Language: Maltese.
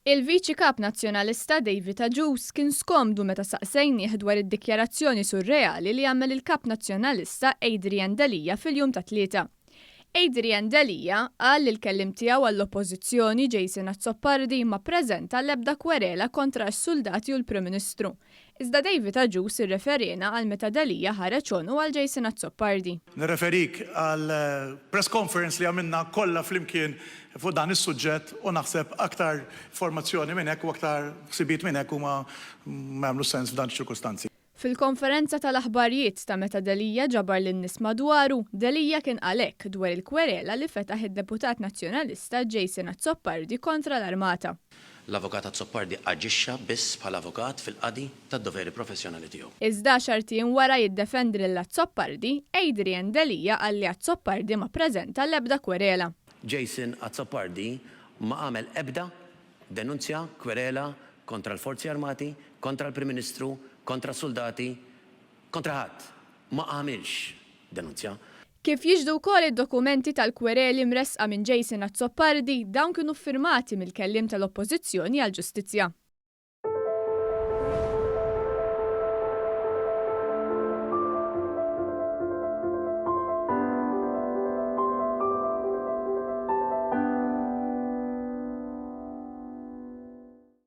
Il-Viċi Kap Nazzjonalista David Agius kien skomdu meta saqsejnih dwar id-dikjarazzjoni surreali li għamel il-Kap Nazzjonalista Adrian Delia fil-jum tat-Tlieta. Adrian Delia qal li l-kelliem tiegħu għall-Oppożizzjoni Jason Azzopardi ma preżenta l-ebda kwerela kontra s-suldati u l-Prim Ministru. Iżda David Agius rreferina għal meta Delia ħareġ għonqu għal Jason Azzopardi. Nirreferik għal press conference li għamilna kollha flimkien fuq dan is-suġġett u naħseb aktar informazzjoni minn hekk u aktar ħsibiet minn hekk huma m'għamlu sens f'dan ix-ċirkustanzi. Fil-konferenza tal-aħbarijiet ta' meta Delia ġabar lin-nies dwaru, Delia kien għalhekk dwar il-kwerela li fetaħ id-deputat nazzjonalista Jason Azzopardi kontra l-Armata. L-avukat Azzopardi aġixxa biss bħala avukat fil-qadi tad-doveri professjonali tiegħu. Iżda xartien wara jiddefendi lil Azzopardi, Adrian Delia qal li Azzopardi ma preżenta l-ebda kwerela. Jason Azzopardi ma għamel ebda denunzja kwerela kontra l-Forzi Armati, kontra l-Prim Ministru, kontra s-suldati, kontra ħadd. Ma għamilx denunzja. Kif jiġdu wkoll id-dokumenti tal-kwereli mresqa minn Jason Azzopardi, dawn kienu ffirmati mill-kelliem tal-Oppożizzjoni għall-Ġustizzja.